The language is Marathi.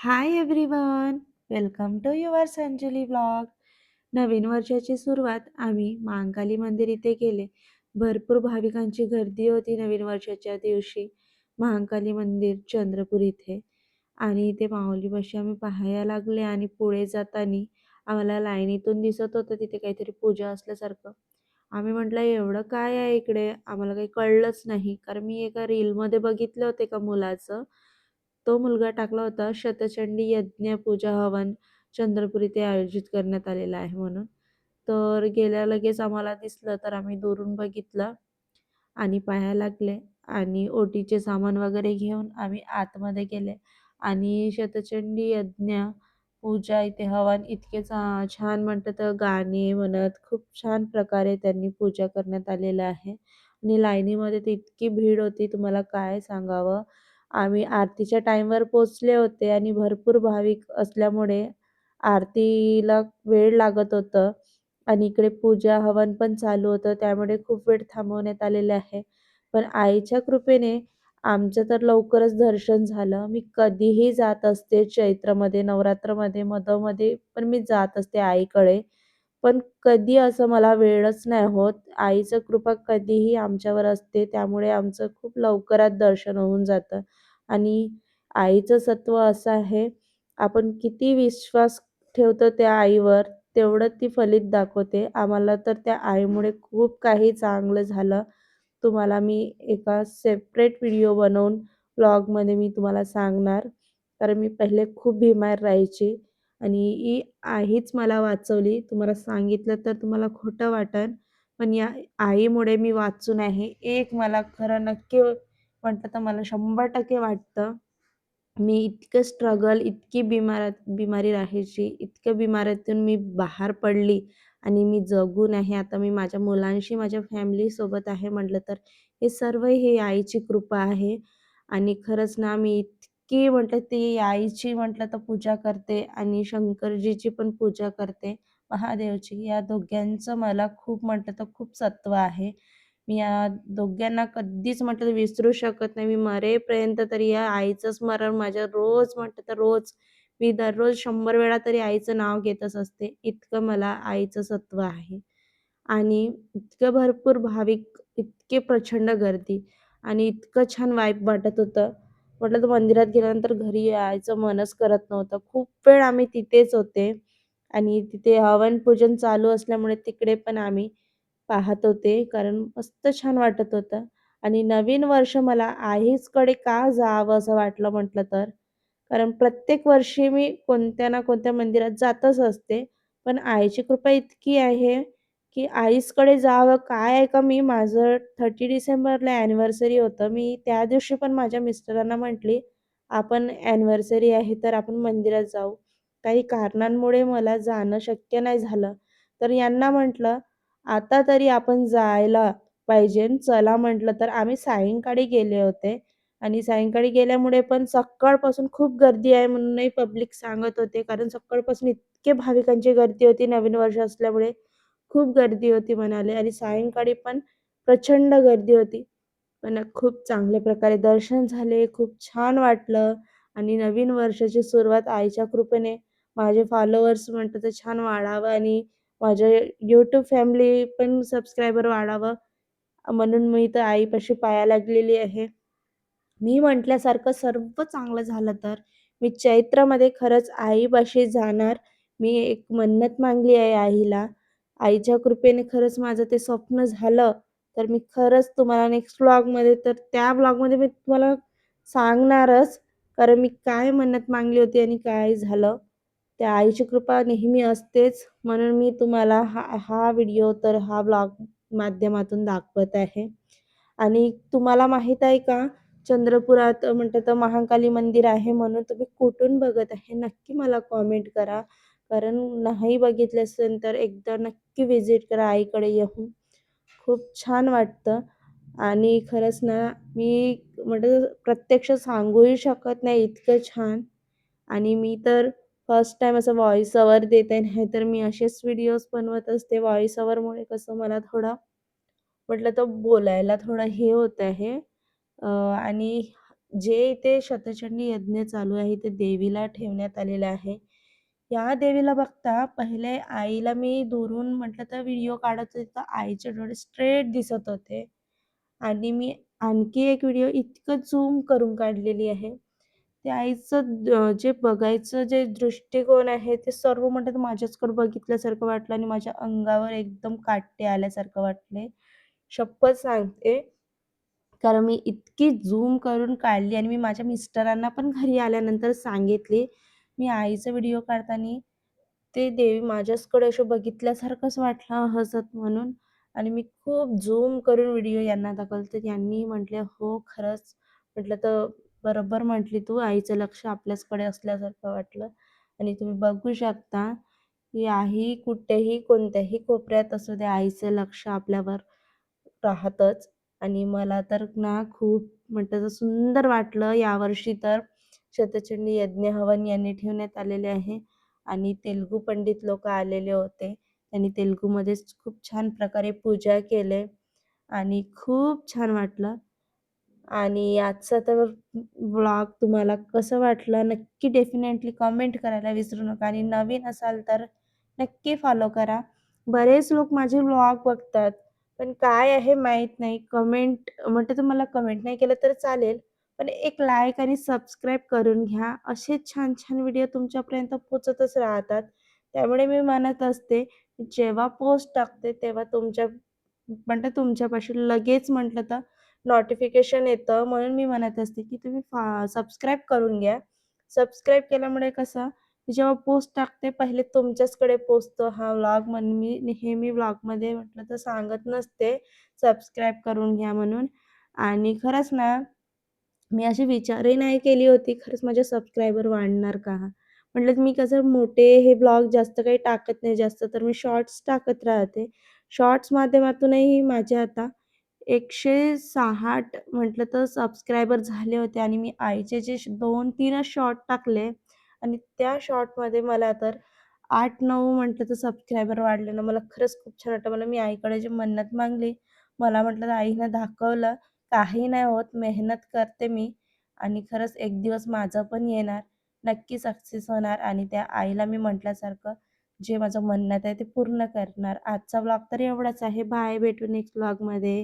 High everyone, welcome to your Sanjuli blog. नवीन वर्षाची सुरुवात आम्ही महाकाली मंदिर इथे केले. भरपूर भाविकांची गर्दी होती नवीन वर्षाच्या दिवशी महाकाली मंदिर चंद्रपूर इथे. आणि इथे माऊलीपाशी आम्ही पाहायला लागले आणि पुढे जाताना आम्हाला लाईनीतून दिसत होतं तिथे काहीतरी पूजा असल्यासारखं. आम्ही म्हटलं एवढं काय आहे इकडे? आम्हाला काही कळलंच नाही. कारण मी एका रीलमध्ये बघितलं होतं एका मुलाचं. तो मुलगा टाकला होता शतचंडी यज्ञ पूजा हवन चंद्रपूर इथे आयोजित करण्यात आलेला आहे म्हणून. तर गेल्या लगेच आम्हाला दिसलं तर आम्ही दुरून बघितलं आणि पाहायला लागले आणि ओटीचे सामान वगैरे घेऊन आम्ही आतमध्ये गेले आणि शतचंडी यज्ञ पूजा इथे हवन इतके छान म्हणतात तर गाणे म्हणत खूप छान प्रकारे त्यांनी पूजा करण्यात आलेलं आहे आणि लाईनीमध्ये तर इतकी भीड होती तुम्हाला काय सांगावं. आम्ही आरतीच्या टाईमवर पोहोचले होते आणि भरपूर भाविक असल्यामुळे आरतीला वेळ लागत होतं आणि इकडे पूजा हवन पण चालू होतं त्यामुळे खूप वेळ थांबवण्यात आलेले आहे. पण आईच्या कृपेने आमचं तर लवकरच दर्शन झालं. मी कधीही जात असते चैत्रामध्ये, नवरात्रामध्ये, मधोमधी पण मी जात असते आईकडे. पण कधी असं मला वेळच नाही होत. आईचं कृपा कधीही आमच्यावर असते त्यामुळे आमचं खूप लवकरात दर्शन होऊन जातं. आणि आईचं सत्व असं आहे, आपण किती विश्वास ठेवतो त्या आईवर, तेवढं ती फलित दाखवते. आम्हाला तर त्या आईमुळे खूप काही चांगलं झालं. तुम्हाला मी एका सेपरेट व्हिडिओ बनवून व्लॉगमध्ये मी तुम्हाला सांगणार. कारण मी पहिले खूप बिमार राहायची आणि ही आईच मला वाचवली. तुम्हाला सांगितलं तर तुम्हाला खोटं वाटेल, पण या आईमुळे मी वाचून आहे. एक मला खरं नक्की म्हटलं तर मला 100% वाटतं. मी इतकं स्ट्रगल, इतकी बिमारी राहायची, इतक्या बिमारीतून मी बाहेर पडली आणि मी जगून आहे. आता मी माझ्या मुलांशी, माझ्या फॅमिलीसोबत आहे म्हटलं तर हे सर्व ही आईची कृपा आहे. आणि खरंच ना, मी इतकी म्हटलं ती आईची म्हटलं तर पूजा करते आणि शंकरजीची पण पूजा करते, महादेवची. या दोघांचं मला खूप म्हटलं तर खूप सत्व आहे. मी या दोघांना कधीच म्हटलं तर विसरू शकत नाही. मी मरेपर्यंत तरी या आईचं स्मरण माझ्या रोज म्हटलं तर रोज मी दररोज 100 वेळा तरी आईचं नाव घेतच असते. इतकं मला आईचं सत्व आहे. आणि इतकं भरपूर भाविक, इतके प्रचंड गर्दी आणि इतकं छान वाईब वाटत होतं. म्हटलं तर मंदिरात गेल्यानंतर घरी यायचं मनच करत नव्हतं. खूप वेळ आम्ही तिथेच होते आणि तिथे हवन पूजन चालू असल्यामुळे तिकडे पण आम्ही पाहत होते. कारण मस्त छान वाटत होतं आणि नवीन वर्ष मला आईकडे का जावं असं वाटलं म्हटलं तर. कारण प्रत्येक वर्षी मी कोणत्या ना कोणत्या मंदिरात जातच असते. पण आईची कृपा इतकी आहे, की आईकडे जावं काय आहे का मी माझं 30 डिसेंबरला अॅनिव्हर्सरी होतं. मी त्या दिवशी पण माझ्या मिस्टरांना म्हटली, "आपण अॅनिव्हर्सरी आहे तर आपण मंदिरात जाऊ." काही कारणांमुळे मला जाणं शक्य नाही झालं. तर यांना म्हटलं, "आता तरी आपण जायला पाहिजे. चला" म्हटलं. तर आम्ही सायंकाळी गेले होते आणि सायंकाळी गेल्यामुळे पण सकाळपासून खूप गर्दी आहे म्हणूनही पब्लिक सांगत होते. कारण सकाळपासून इतके भाविकांची गर्दी होती नवीन वर्ष असल्यामुळे. खूप गर्दी होती म्हणाले आणि सायंकाळी पण प्रचंड गर्दी होती. पण खूप चांगल्या प्रकारे दर्शन झाले. खूप छान वाटलं आणि नवीन वर्षाची सुरुवात आईच्या कृपेने माझे फॉलोअर्स म्हणतात ते छान वाढावं आणि माझे YouTube फॅमिली पण सबस्क्रायबर वाढावं म्हणून मी तर आईपाशी पाया लागलेली आहे. मी म्हटल्यासारखं सर्व चांगलं झालं तर मी चैत्रामध्ये खरंच आईपाशी जाणार. मी एक मन्नत मागली आहे आईला. आईच्या कृपेने खरंच माझं ते स्वप्न झालं, तर मी खरंच तुम्हाला नेक्स्ट व्लॉगमध्ये तर त्या व्लॉगमध्ये मी तुम्हाला सांगणारच. कारण मी काय मन्नत मागली होती आणि काय झालं. त्या आईची कृपा नेहमी असतेच. म्हणून मी तुम्हाला हा हा व्हिडिओ तर हा व्लॉग माध्यमातून दाखवत आहे. आणि तुम्हाला माहीत आहे का, चंद्रपुरात म्हणतात तर महाकाली मंदिर आहे म्हणून तुम्ही कुठून बघत आहे? नक्की मला कॉमेंट करा. कारण नाही बघितले असेल तर एकदा नक्की व्हिजिट करा आईकडे येऊन. खूप छान वाटतं आणि खरंच ना, मी म्हणजे प्रत्यक्ष सांगूही शकत नाही इतकं छान. आणि मी तर फर्स्ट टाईम असं व्हॉईस ओव्हर देत आहे. नाहीतर मी असेच व्हिडिओज बनवत असते. व्हॉईस ओव्हरमुळे कसं मला म्हटलं तर बोलायला थोडं हे होत आहे. आणि जे इथे शतचंडी यज्ञ चालू आहे ते देवीला ठेवण्यात आलेलं आहे. या देवीला बघता पहिले आईला मी दुरून म्हटलं तर व्हिडिओ काढत होते तर आईचे डोळे स्ट्रेट दिसत होते आणि मी आणखी एक व्हिडिओ इतकं झूम करून काढलेली आहे. ते आईचं जे बघायचं जे दृष्टिकोन आहे ते सर्व म्हणतात माझ्याचकडे बघितल्यासारखं वाटलं आणि माझ्या अंगावर एकदम काटे आल्यासारखं वाटले. शपथ सांगते, कारण मी इतकी झूम करून काढली आणि मी माझ्या मिस्टरांना पण घरी आल्यानंतर सांगितली. मी आईचा व्हिडिओ काढताना ते देवी माझ्याचकडे असं बघितल्यासारखंच वाटलं हसत म्हणून आणि मी खूप झूम करून व्हिडिओ यांना दाखवला. तर यांनी म्हटले, "हो, खरंच." म्हटलं, "तर बरोबर म्हटली तू. आईचं लक्ष आपल्याचकडे असल्यासारखं वाटलं." आणि तुम्ही बघू शकता, की आई कुठेही कोणत्याही कोपऱ्यात असू द्या, आईचं लक्ष आपल्यावर राहतच. आणि मला तर ना खूप म्हटलं तर सुंदर वाटलं. यावर्षी तर शतचंडी यज्ञ हवन यांनी ठेवण्यात आलेले आहे आणि तेलुगू पंडित लोकं आलेले होते. त्यांनी तेलुगूमध्येच खूप छान प्रकारे पूजा केले आणि खूप छान वाटलं. आणि आजचा तर व्लॉग तुम्हाला कसं वाटलं नक्की डेफिनेटली कमेंट करायला विसरू नका आणि नवीन असाल तर नक्की फॉलो करा. बरेच लोक माझे व्लॉग बघतात, पण काय आहे माहीत नाही. कमेंट म्हटलं तर मला कमेंट नाही केलं तर चालेल, पण एक लाईक आणि सबस्क्राईब करून घ्या. असे छान-छान व्हिडिओ तुमच्यापर्यंत पोहोचतच राहतात. त्यामुळे मी म्हणत असते, जेव्हा पोस्ट टाकते तेव्हा तुमच्यापाशी लगेच म्हटलं तर नोटिफिकेशन येतं. म्हणून मी म्हणत असते, की तुम्ही सबस्क्राईब करून घ्या. सबस्क्राईब केल्यामुळे कसं, जेव्हा पोस्ट टाकते पहिले तुमच्याचकडे पोहोचतो हा व्लॉग. म्हणून मी नेहमी व्लॉगमध्ये म्हटलं तर सांगत नसते, सबस्क्राईब करून घ्या म्हणून. आणि खरंच ना मी अशी विचारही नाही केली होती, खरंच माझे सबस्क्रायबर वाढणार का? म्हटलं मी कसं मोठे हे ब्लॉग जास्त काही टाकत नाही, जास्त तर मी शॉर्ट्स टाकत राहते. शॉर्ट्स माध्यमातूनही माझे आता 160 म्हटलं तर सबस्क्रायबर झाले होते आणि मी आईचे जे 2-3च शॉर्ट टाकले आणि त्या शॉर्टमध्ये मला तर 8-9 म्हटलं तर सबस्क्रायबर वाढले ना, मला खरंच खूप छान वाटलं. मी आईकडे जी मन्नत मागली, मला म्हटलं तर आईनं दाखवलं, काही नाही होत, मेहनत करते मी आणि खरंच एक दिवस माझं पण येणार, नक्की सक्सेस होणार आणि त्या आईला मी म्हटल्यासारखं जे माझं मन्नत आहे ते पूर्ण करणार. आजचा व्लॉग तर एवढाच आहे. बाय, भेटू नेक्स्ट व्लॉगमध्ये.